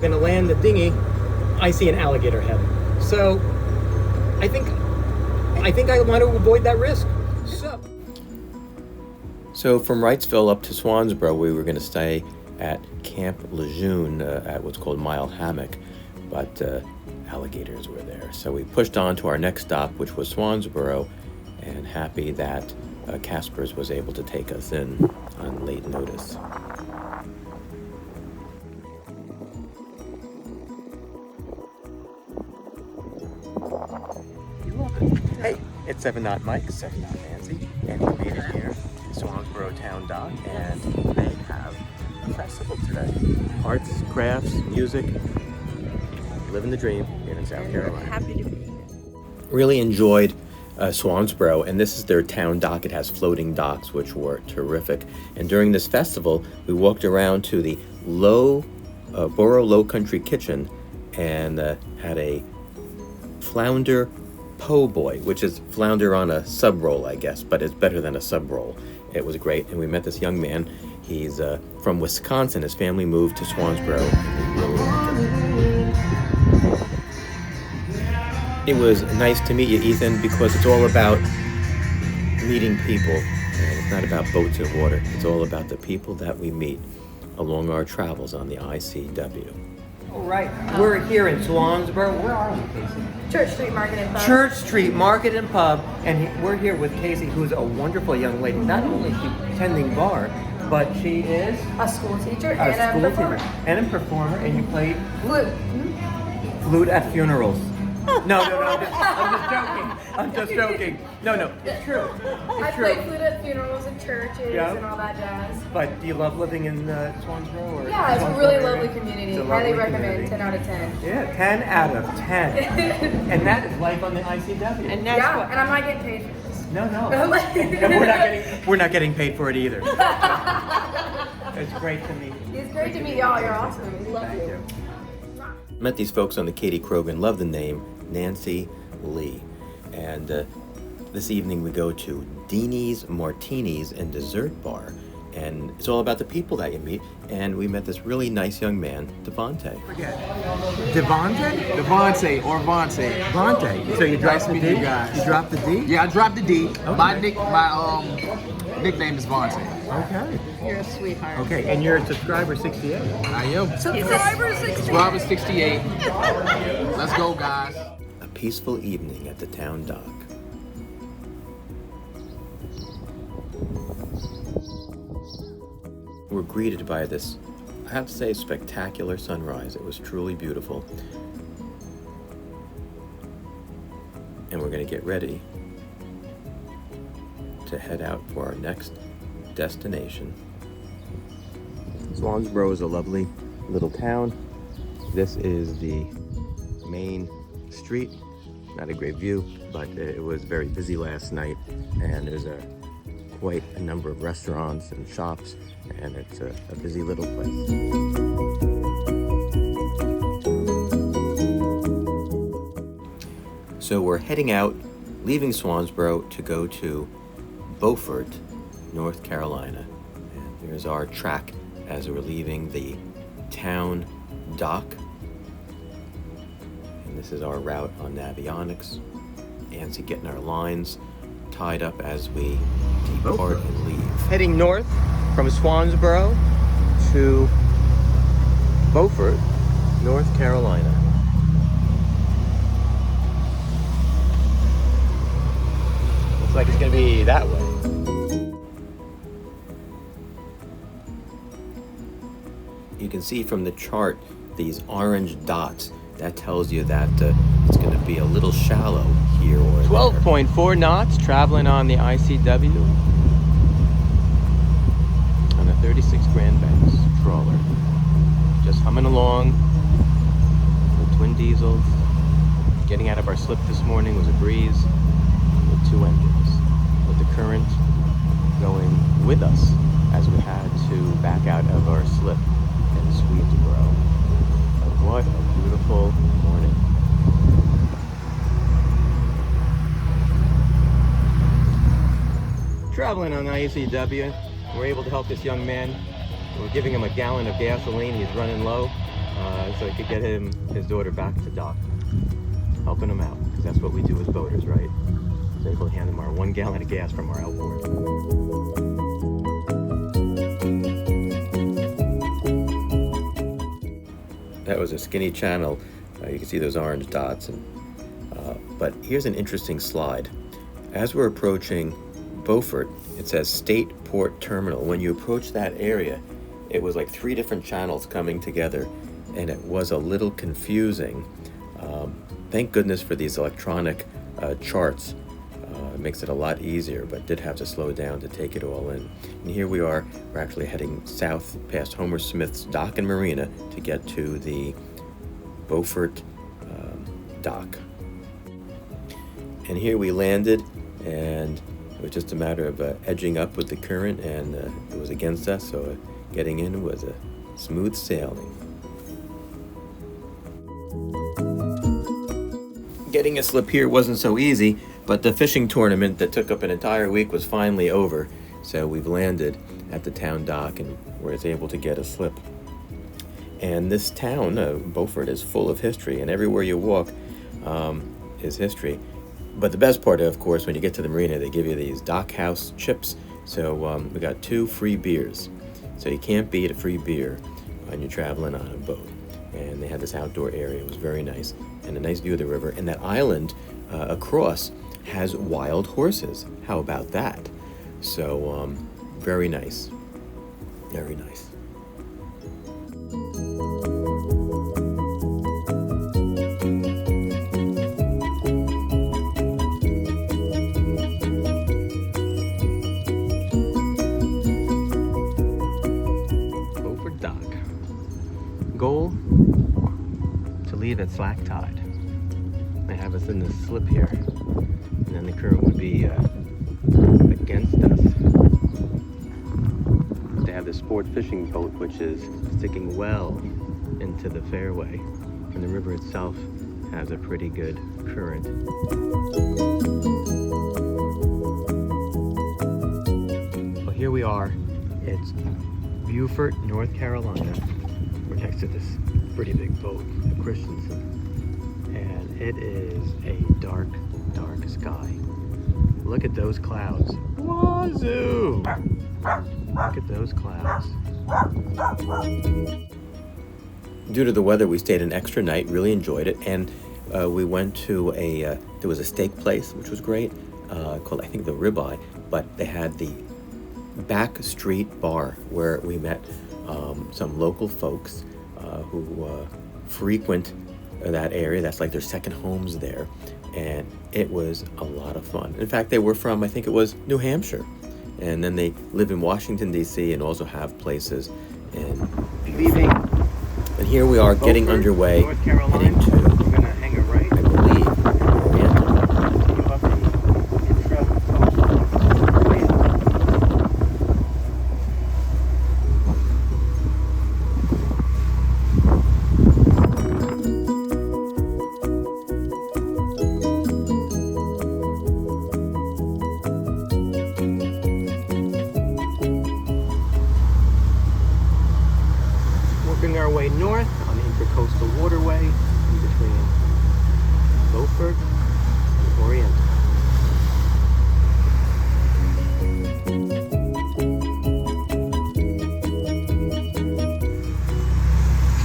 Going to land the dinghy, I see an alligator head. So I think I want to avoid that risk. So from Wrightsville up to Swansboro, we were going to stay at Camp Lejeune at what's called Mile Hammock, but alligators were there. So we pushed on to our next stop, which was Swansboro, and happy that Casper's was able to take us in on late notice. Hey, it's 7 Knot Mike, 7 Knot Nancy, and we made it here to Swansboro Town Dock, and they have a festival today. Arts, crafts, music, living the dream here in South Carolina. Happy to be here. Really enjoyed Swansboro, and this is their town dock. It has floating docks, which were terrific. And during this festival, we walked around to the Borough Low Country Kitchen and had a flounder po' boy, which is flounder on a sub roll, I guess, but it's better than a sub roll. It was great, and we met this young man. He's from Wisconsin. His family moved to Swansboro, and we really liked him. It was nice to meet you, Ethan, because it's all about meeting people, and it's not about boats and water. It's all about the people that we meet along our travels on the ICW. All right, we're here in Swansboro. Where are we, Casey? Church Street Market and Pub. Church Street Market and Pub, and we're here with Casey, who's a wonderful young lady. Not only is she tending bar, but she is A school teacher and a performer. And a performer, and you play Flute. flute at funerals. No, I'm just joking. No, it's true. I play flute at funerals and churches and all that jazz. But do you love living in Swansboro? Or Yeah, it's a Swansboro really area? lovely community. It's a Highly lovely recommend. community. 10 out of 10. Yeah, 10 out of 10. And that is life on the ICW. And I'm not getting paid for this. No. And we're not getting paid for it either. It's great to meet you. It's great to meet y'all. You're awesome. We love you. Met these folks on the Katie Krogan, love the name, Nancy Lee. And this evening we go to Deanie's Martinis and Dessert Bar. And it's all about the people that you meet. And we met this really nice young man, Devontae. Devontae? Devontae or Vontae. Devontae. So you dropped the D? You guys. You dropped the D? Yeah, I dropped the D. Okay. My nickname is Vontae. Okay. You're a sweetheart. Okay, and you're a subscriber 68. I am. Subscriber 68. Subscriber 68. Let's go, guys. A peaceful evening at the town dock. We're greeted by this, I have to say, spectacular sunrise. It was truly beautiful. And we're going to get ready to head out for our next destination. Swansboro is a lovely little town. This is the main street. Not a great view, but it was very busy last night, and there's quite a number of restaurants and shops, and it's a busy little place. So we're heading out, leaving Swansboro to go to Beaufort, North Carolina. And there's our track as we're leaving the town dock. And this is our route on Navionics. Nancy getting our lines tied up as we depart and leave. Heading north from Swansboro to Beaufort, North Carolina. Looks like it's going to be that way. You can see from the chart these orange dots. That tells you that it's going to be a little shallow here or 12.4 knots traveling on the ICW on a 36 Grand Banks trawler. Just humming along with twin diesels. Getting out of our slip this morning was a breeze with 2 engines, with the current going with us as we had to back out of our slip in Swansboro. What a beautiful morning. Traveling on the ICW, we're able to help this young man. We're giving him a gallon of gasoline. He's running low. so I could get his daughter back to dock, helping him out, because that's what we do as boaters, right? So we'll hand him our 1 gallon of gas from our outboard. That was a skinny channel. You can see those orange dots. But here's an interesting slide. As we're approaching Beaufort, it says State Port Terminal. When you approach that area, it was like 3 different channels coming together, and it was a little confusing. Thank goodness for these electronic charts. It makes it a lot easier, but did have to slow down to take it all in. And here we are. We're actually heading south past Homer Smith's dock and marina to get to the Beaufort dock. And here we landed, and it was just a matter of edging up with the current, and it was against us, so getting in was a smooth sailing. Getting a slip here wasn't so easy, but the fishing tournament that took up an entire week was finally over, so we've landed at the town dock and were able to get a slip. And this town, Beaufort, is full of history, and everywhere you walk is history. But the best part, of course, when you get to the marina, they give you these dock house chips. So we got 2 free beers. So you can't beat a free beer when you're traveling on a boat. And they had this outdoor area. It was very nice. And a nice view of the river. And that island across has wild horses. How about that? So very nice. Very nice. Goal to leave at slack tide. They have us in this slip here, and then the current would be against us. They have the sport fishing boat, which is sticking well into the fairway, and the river itself has a pretty good current. Well, here we are. It's Beaufort, North Carolina. We're next to this pretty big boat, the Christensen, and it is a dark, dark sky. Look at those clouds. Wazoo! Look at those clouds. Due to the weather, we stayed an extra night, really enjoyed it, and we went to there was a steak place, which was great, called, I think, the Ribeye, but they had the back street bar where we met some local folks who frequent that area. That's like their second homes there, and it was a lot of fun. In fact, they were from, I think it was New Hampshire, and then they live in Washington, D.C., and also have places in leaving. And here we are, getting underway, heading to, we're gonna hang a right, I believe, Oriental. Working our way north on the intercoastal waterway in between Beaufort and Oriental.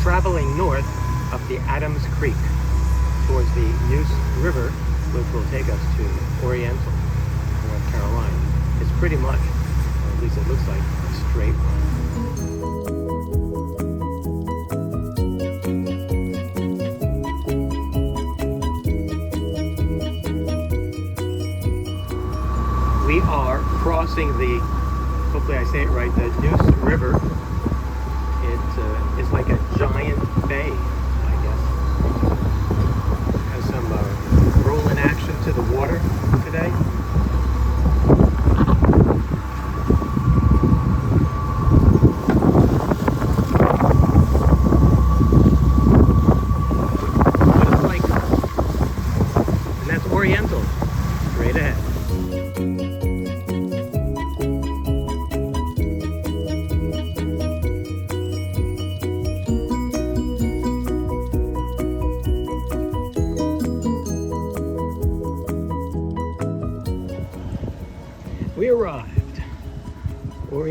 Traveling north up the Adams Creek towards the Neuse River, which will take us to Oriental, North Carolina. It's pretty much, or at least it looks like, a straight line. We are crossing the, hopefully I say it right, the Neuse River. It is like a giant bay, I guess. Has some rolling action to the water today. What it's like. And that's Oriental, straight ahead.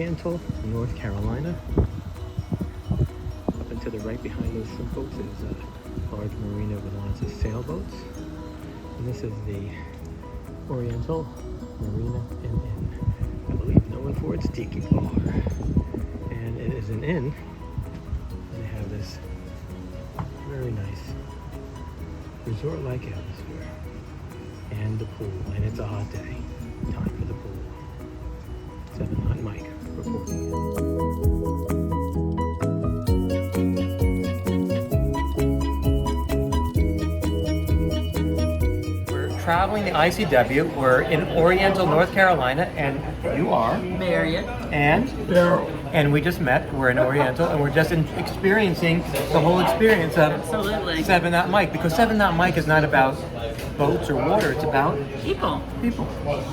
Oriental, North Carolina. Up and to the right behind those shrimp boats is a large marina with lots of sailboats. And this is the Oriental Marina and Inn. I believe known for its tiki bar. And it is an inn. They have this very nice resort-like atmosphere. And the pool. And it's a hot day. Time for the pool. 7 Knot Mike reporting. Traveling the ICW. We're in Oriental, North Carolina, and you are Marion. and Daryl. And we just met. We're in Oriental, and we're just experiencing the whole experience of Absolutely. 7 Knot Mike. Because 7 Knot Mike is not about boats or water. It's about People people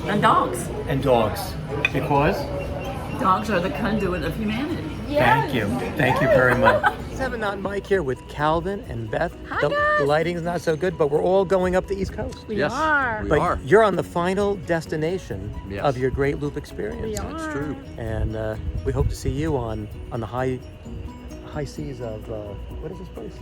and dogs. and dogs. Because Dogs are the conduit of humanity. thank you very much. 7 Knot Mike here with Calvin and Beth. Hi, the guys. lighting's not so good, but we're all going up the East Coast. We Yes, are. we But are. you're on the final destination Yes. of your Great Loop experience. We are. That's true. And we hope to see you on the high seas of what is this place?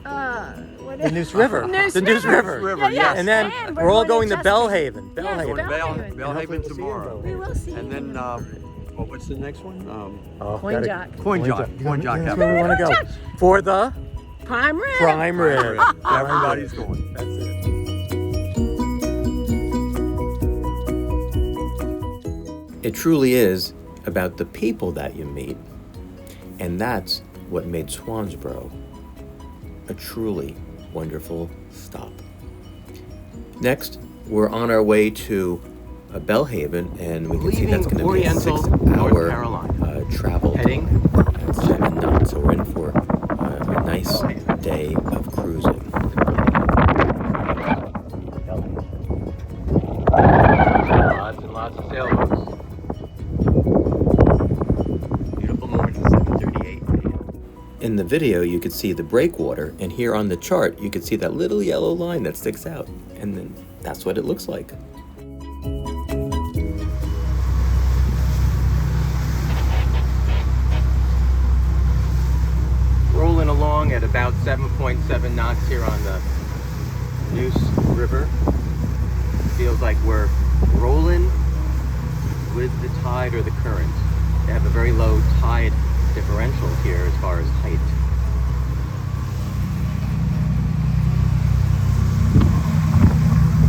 What The Neuse River. Neuse The Neuse River. River. Yeah, yes. And then And we're all going going to to Chesapeake. Bellhaven. Yes, Bellhaven. Bellhaven. Bellhaven Hopefully we'll see you in tomorrow. Bellhaven. We will see And you. then, what's the next one? Coin Jock. Coin Jock. Coin Jock. That's where we want to go. For the Prime rib. prime rib. Everybody's going. That's it. It truly is about the people that you meet, and that's what made Swansboro a truly wonderful stop. Next, we're on our way to Bellhaven, and we can see that's going to be a Oriental, 6-hour North Carolina. travel Heading at 7 knots. So we're in for a nice day of cruising. Lots and lots of sailboats. Beautiful morning, 7:38 a.m. In the video, you could see the breakwater, and here on the chart, you could see that little yellow line that sticks out, and then that's what it looks like. Rolling along at about 7.7 knots here on the Neuse River. Feels like we're rolling with the tide or the current. They have a very low tide differential here as far as height.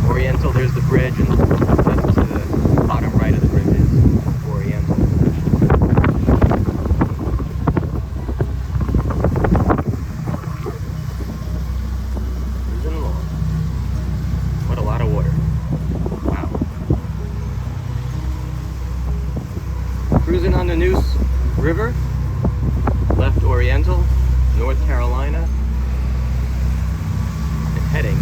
Oriental, there's the bridge, and that's to the bottom right of the bridge is Oriental. Cruising along. What a lot of water. Wow. Cruising on the Neuse River, left Oriental, North Carolina, and heading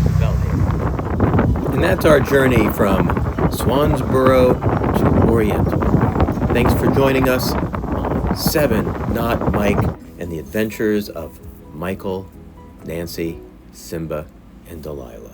to Bellhaven. And that's our journey from Swansboro to Oriental. Thanks for joining us on 7 Knot Mike and the adventures of Michael, Nancy, Simba, and Delilah.